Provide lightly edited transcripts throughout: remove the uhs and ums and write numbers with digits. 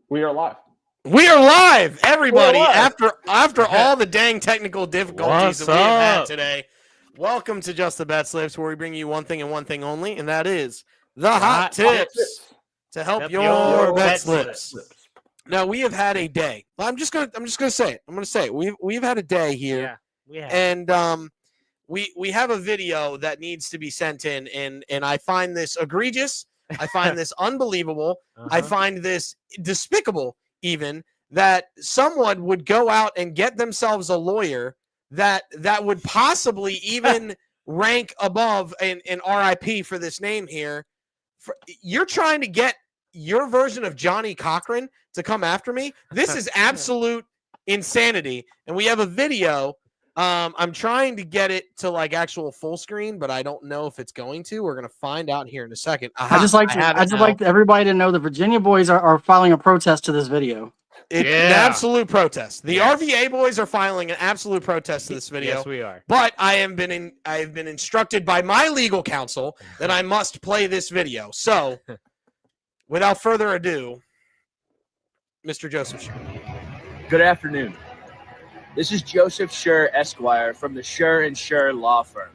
We are live. We are live, everybody. We're live. After all the dang technical difficulties that we have had today, welcome to Just the BetSlips, where we bring you one thing and one thing only, and that is the hot tips to help your bet slips. Now we have had a day. I'm just gonna say it. I'm gonna say it. We've had a day here. Yeah, we have. And we have a video that needs to be sent in, and I find this egregious. I find this unbelievable. I find this despicable, even, that someone would go out and get themselves a lawyer that would possibly even rank above an RIP for this name here. You're trying to get your version of Johnny Cochran to come after me. This is absolute insanity. And we have a video. I'm trying to get it to like actual full screen, but I don't know if it's going to. We're gonna find out here in a second. I just like everybody to know the Virginia boys are filing a protest to this video. An absolute protest. The RVA boys are filing an absolute protest to this video. Yes, we are. But I have been instructed by my legal counsel that I must play this video. So, without further ado, Mr. Joseph Scher. Good afternoon. This is Joseph Scher, Esquire, from the Scher & Scher Law Firm.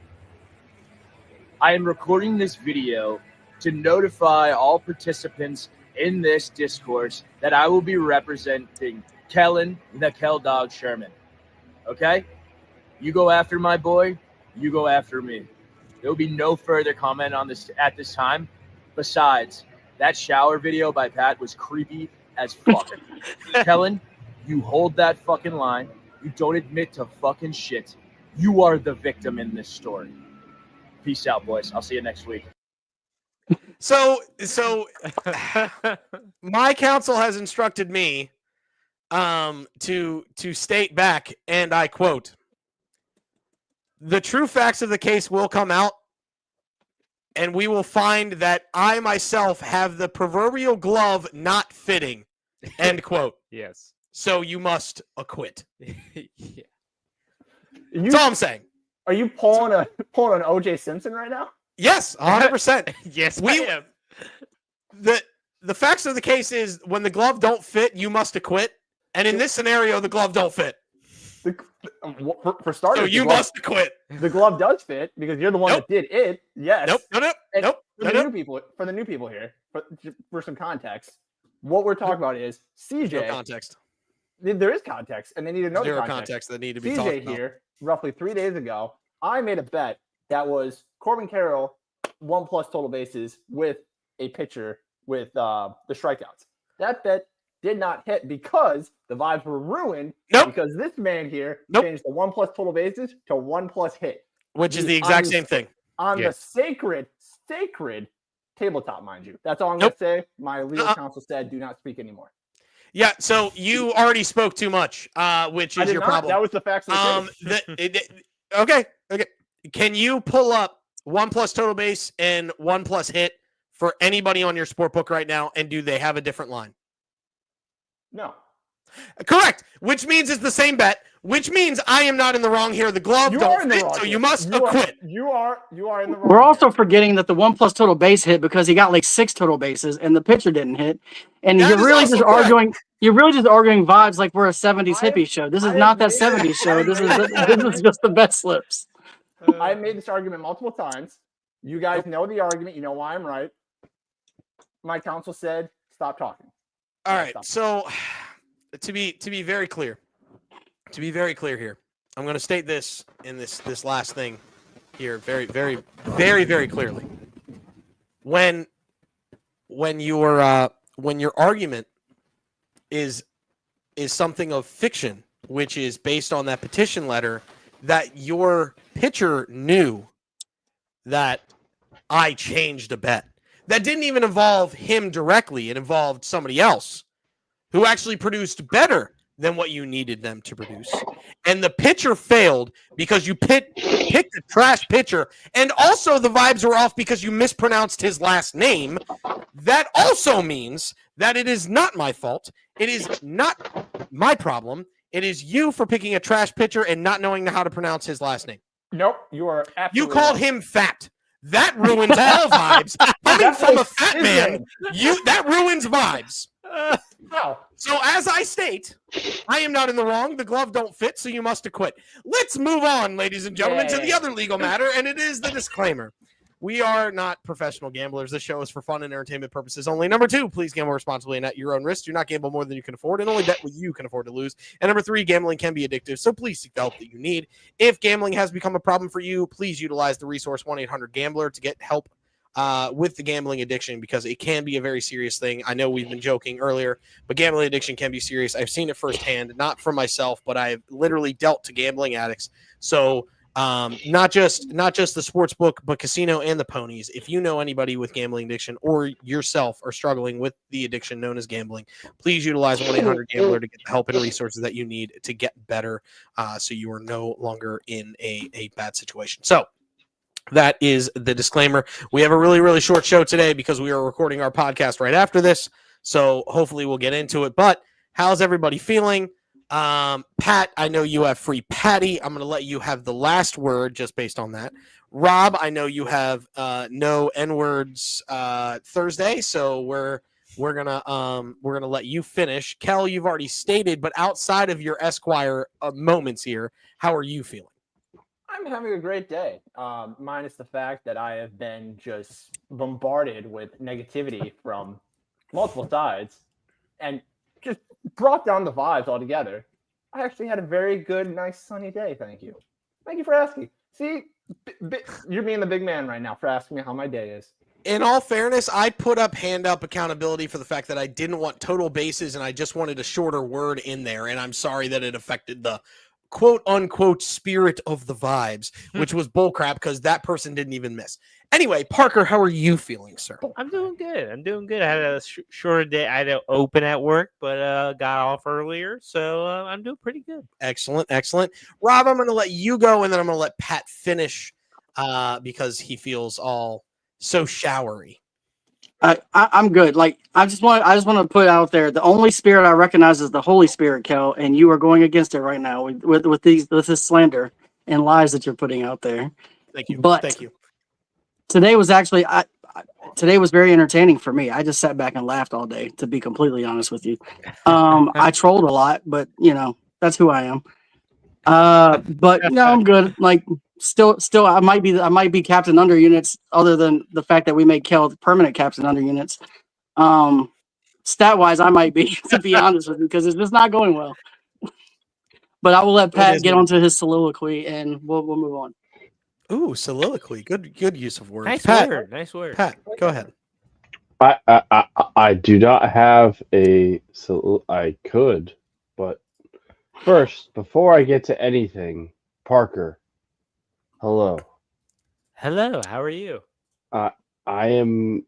I am recording this video to notify all participants in this discourse that I will be representing Kellen the Kell Dog Sherman. Okay? You go after my boy, you go after me. There will be no further comment on this at this time. Besides, that shower video by Pat was creepy as fuck. Kellen, you hold that fucking line. You don't admit to fucking shit. You are the victim in this story. Peace out, boys. I'll see you next week. So my counsel has instructed me to state back, and I quote, "The true facts of the case will come out, and we will find that I myself have the proverbial glove not fitting." End quote. Yes. So you must acquit. Yeah. That's all I'm saying. Are you pulling an OJ Simpson right now? Yes, 100%. Yes, I am. The facts of the case is when the glove don't fit, you must acquit. And in this scenario, the glove don't fit. For starters, so you must acquit. The glove does fit because you're the one that did it. Yes. Nope. For the new people here, for some context, what we're talking about is CJ. No context. There is context, and they need to know Zero the context that need to be CJ talked about. here, roughly 3 days ago, I made a bet that was Corbin Carroll 1+ total bases with a pitcher with the strikeouts. That bet did not hit because the vibes were ruined. Because this man here changed the 1+ total bases to 1+ hit, which is the exact same thing on the sacred tabletop, mind you. That's all I'm going to say. My legal counsel said, do not speak anymore. Yeah, so you already spoke too much, which is your problem. That was the facts of the case. Okay. Can you pull up 1+ total base and 1+ hit for anybody on your sportbook right now, and do they have a different line? No. Correct, which means it's the same bet, which means I am not in the wrong here. The glove don't fit, so you must acquit. You are in the wrong. We're also forgetting that the 1+ total base hit because he got like 6 total bases and the pitcher didn't hit. And you're really just arguing vibes like we're a 70s hippie show. This is not that 70s show. This is just the BetSlips. I made this argument multiple times. You guys know the argument. You know why I'm right. My counsel said, stop talking. All right. So to be very clear here, I'm going to state this in this last thing here very, very, very, very clearly. When your argument is something of fiction, which is based on that petition letter that your pitcher knew that I changed a bet. That didn't even involve him directly. It involved somebody else who actually produced better than what you needed them to produce. And the pitcher failed because you picked a trash pitcher. And also the vibes were off because you mispronounced his last name. That also means that it is not my fault. It is not my problem. It is you for picking a trash pitcher and not knowing how to pronounce his last name. Nope, you are absolutely You called him fat. That ruins all vibes. Coming from a fat man, that ruins vibes. How? So as I state, I am not in the wrong. The glove don't fit, so you must acquit. Let's move on, ladies and gentlemen, to the other legal matter, and it is the disclaimer. We are not professional gamblers. This show is for fun and entertainment purposes only. Number 2, please gamble responsibly and at your own risk. Do not gamble more than you can afford, and only bet what you can afford to lose. And number 3, gambling can be addictive, so please seek the help that you need. If gambling has become a problem for you, please utilize the resource 1-800-GAMBLER to get help with the gambling addiction, because it can be a very serious thing. I know we've been joking earlier, but gambling addiction can be serious. I've seen it firsthand, not for myself, but I've literally dealt to gambling addicts. So not just the sports book, but casino and the ponies. If you know anybody with gambling addiction or yourself are struggling with the addiction known as gambling, please utilize 1-800-GAMBLER to get the help and resources that you need to get better, so you are no longer in a bad situation. So that is the disclaimer. We have a really, really short show today because we are recording our podcast right after this. So hopefully we'll get into it. But how's everybody feeling? Pat, I know you have free patty. I'm going to let you have the last word just based on that. Rob, I know you have no N-words Thursday, so we're gonna let you finish. Kel, you've already stated, but outside of your Esquire moments here, how are you feeling? I'm having a great day, minus the fact that I have been just bombarded with negativity from multiple sides and just brought down the vibes altogether. I actually had a very good, nice, sunny day. Thank you. Thank you for asking. See, you're being the big man right now for asking me how my day is. In all fairness, I put up hand up accountability for the fact that I didn't want total bases and I just wanted a shorter word in there. And I'm sorry that it affected the quote unquote spirit of the vibes, which was bullcrap because that person didn't even miss. Anyway, Parker, how are you feeling, sir? I'm doing good. I had a shorter day. I had to open at work, but got off earlier, so I'm doing pretty good. Excellent. Rob, I'm going to let you go, and then I'm going to let Pat finish because he feels all so showery. I'm good. Like I just want to put out there, the only spirit I recognize is the Holy Spirit, Kel, and you are going against it right now with this slander and lies that you're putting out there. Thank you. But Thank you. Today was actually today was very entertaining for me. I just sat back and laughed all day, to be completely honest with you. I trolled a lot, but that's who I am. But I'm good. Like still I might be captain under units, other than the fact that we made Kel permanent captain under units. Stat wise, I might be, to be honest with you, because it's just not going well. But I will let Pat get onto his soliloquy and we'll move on. Ooh, soliloquy. Good use of words. Nice word. Pat, go ahead. I do not have I could, but first, before I get to anything, Parker, hello. Hello, how are you? I am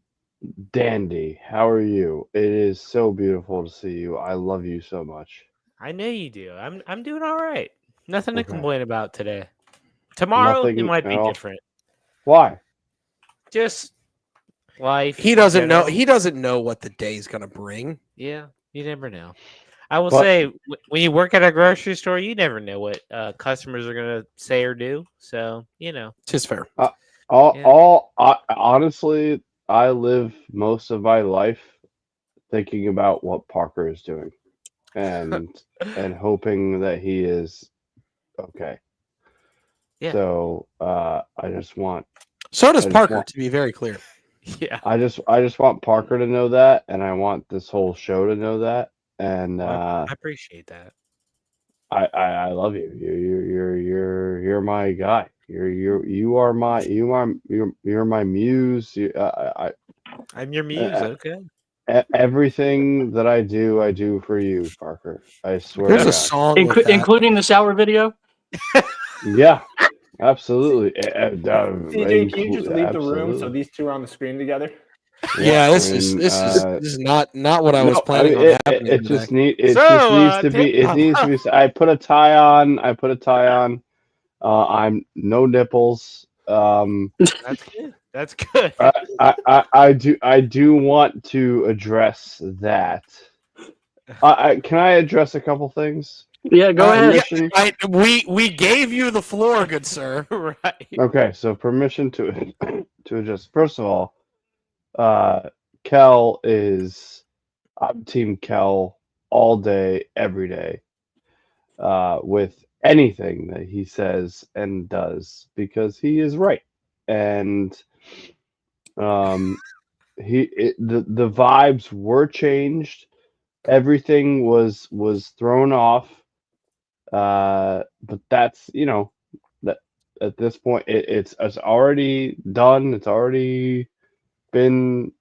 dandy. How are you? It is so beautiful to see you. I love you so much. I know you do. I'm doing all right. Nothing to Okay. complain about today. Tomorrow it might be different. Why? Just life. He doesn't know. He doesn't know what the day is going to bring. Yeah, you never know. I will say, when you work at a grocery store, you never know what customers are going to say or do. So, It's just fair. Honestly, I live most of my life thinking about what Parker is doing and hoping that he is okay. Yeah. So I just want. So does Parker, to be very clear. Yeah. I just want Parker to know that, and I want this whole show to know that. And I appreciate that. I love you. You're my guy. You're my muse. I'm your muse. Okay. Everything that I do for you, Parker. I swear. There's to a God. song, with that. Including the shower video. Yeah, absolutely. CJ, can you just leave the room so these two are on the screen together? Yeah, this is not what I was planning on happening. It just needs to be. I put a tie on. I'm no nipples. That's good. That's good. I do want to address that. Can I address a couple things? Yeah, go ahead. Yeah, we gave you the floor, good sir. Right. Okay, so permission to adjust. First of all, Kel is I'm Team Kel all day, every day, with anything that he says and does because he is right. And um, the vibes were changed. Everything was thrown off. But that's that at this point it's already done. It's already been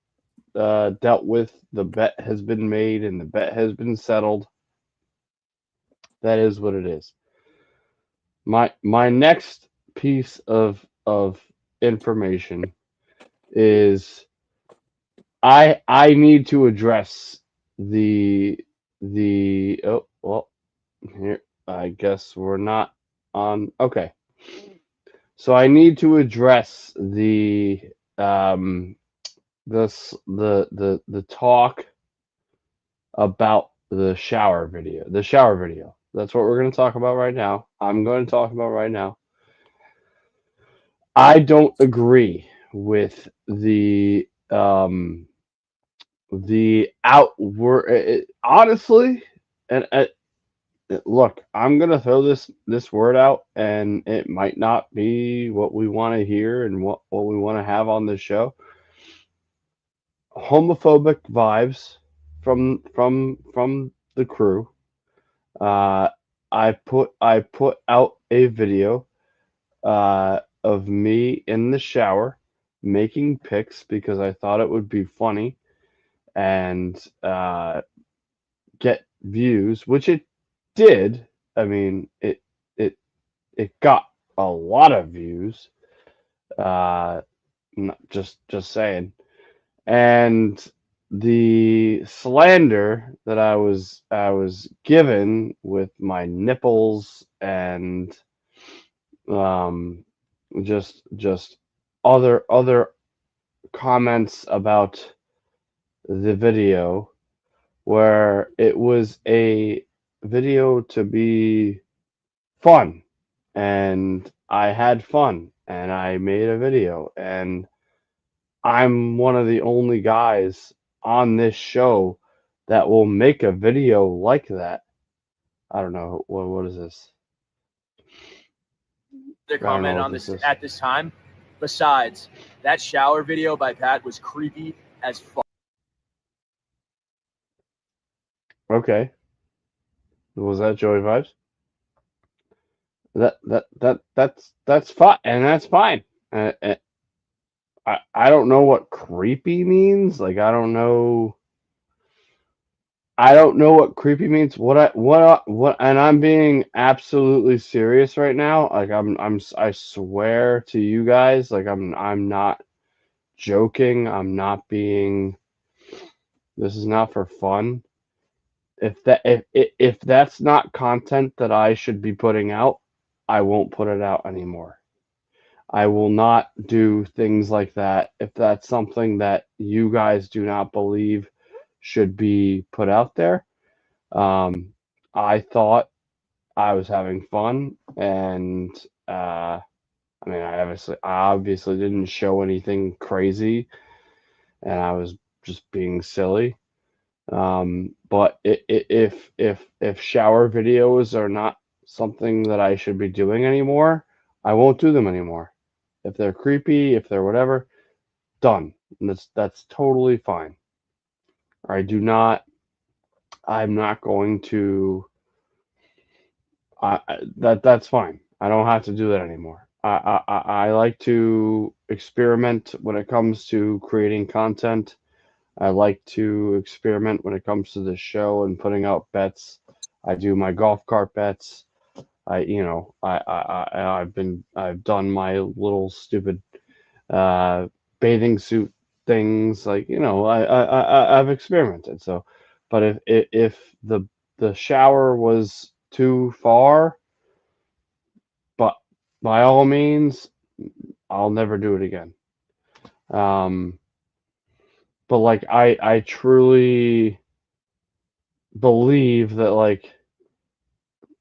dealt with. The bet has been made and the bet has been settled. That is what it is. My next piece of information is I need to address the oh well here I guess we're not on okay. So I need to address um the talk about the shower video. The shower video. That's what we're going to talk about right now. I'm going to talk about right now. I don't agree with the outward honestly and look, I'm going to throw this word out and it might not be what we want to hear and what we want to have on the show. Homophobic vibes from the crew. Uh, I put out a video of me in the shower making pics because I thought it would be funny and get views, which it did. I mean, it got a lot of views. Uh, just saying. And the slander that I was given with my nipples and um just other comments about the video where it was a video to be fun and I had fun and I made a video and I'm one of the only guys on this show that will make a video like that. I don't know what is this? Their I don't know comment what on this this is. at this time. Besides, that shower video by Pat was creepy as fuck. Okay, was that Joey Vibes? That's fine, and that's fine. I don't know what creepy means. Like I don't know what creepy means. What and I'm being absolutely serious right now. Like I swear to you guys, like I'm not joking. I'm not being this is not for fun. If that's not content that I should be putting out, I won't put it out anymore. I will not do things like that if that's something that you guys do not believe should be put out there. Um, I thought I was having fun, and I mean, I obviously didn't show anything crazy, and I was just being silly. But if shower videos are not something that I should be doing anymore, I won't do them anymore. If they're creepy, if they're whatever, done. And that's totally fine. I do not. I'm not going to. That's fine. I don't have to do that anymore. I like to experiment when it comes to creating content. I like to experiment when it comes to the show and putting out bets. I do my golf cart bets. I've done my little stupid bathing suit things. Like I've experimented. So, but if the shower was too far, but by all means, I'll never do it again. Um, but like I truly believe that like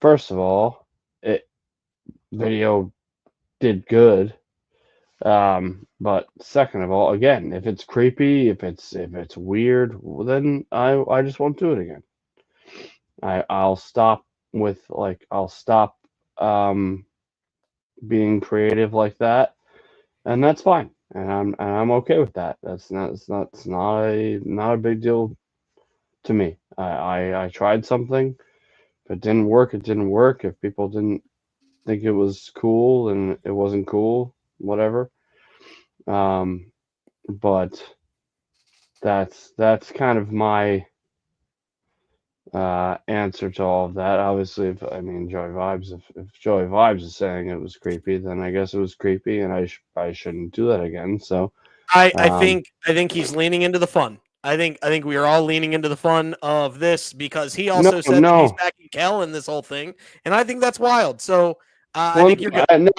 first of all, it video did good. But second of all, again, if it's creepy, if it's weird, well, then I just won't do it again. I'll stop being creative like that, and that's fine. And I'm okay with that. It's not a big deal to me. I tried something. If it didn't work, it didn't work. If people didn't think it was cool, and it wasn't cool, whatever. But that's kind of my answer to all of that. Obviously, if Joey Vibes is saying it was creepy, then I guess it was creepy, and I shouldn't do that again. So I think he's leaning into the fun. I think we are all leaning into the fun of this because he also said that he's backing Kel in this whole thing, and I think that's wild. So I think you're good. I need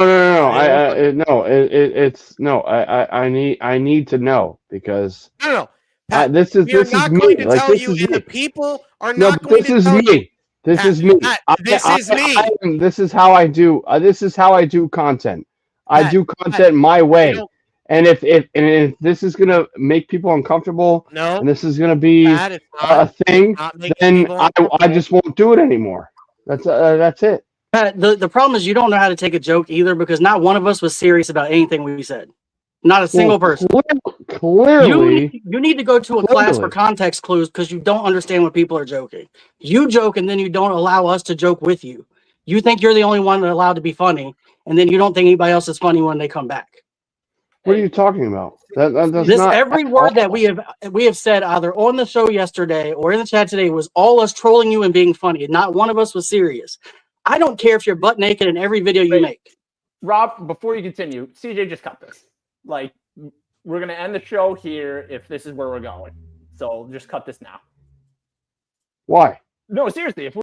to know because No. Pat, this is we are not me. going to Like tell this you, is and me. the people are No, not but going this to is tell you. me. This Pat, is me. Pat, this is me. This is how I do. This is how I do content. I Pat, do content my we way. don't- And if this is gonna make people uncomfortable, No, and this is gonna be Pat, it's a not. thing, It's not making then people I uncomfortable. just won't do it anymore. That's it. Pat, the problem is you don't know how to take a joke either because not one of us was serious about anything we said. Not a single person. Clearly, You need to go to a class for context clues because you don't understand when people are joking. You joke and then you don't allow us to joke with you. You think you're the only one allowed to be funny, and then you don't think anybody else is funny when they come back. what are you talking about? That's This not every at word that all. we have said either on the show yesterday or in the chat today was all us trolling you and being funny. Not one of us was serious. I don't care if you're butt naked in every video you make. Rob, before you continue, CJ just cut this. Like, we're going to end the show here if this is where we're going. So just cut this now. Why? No, seriously. If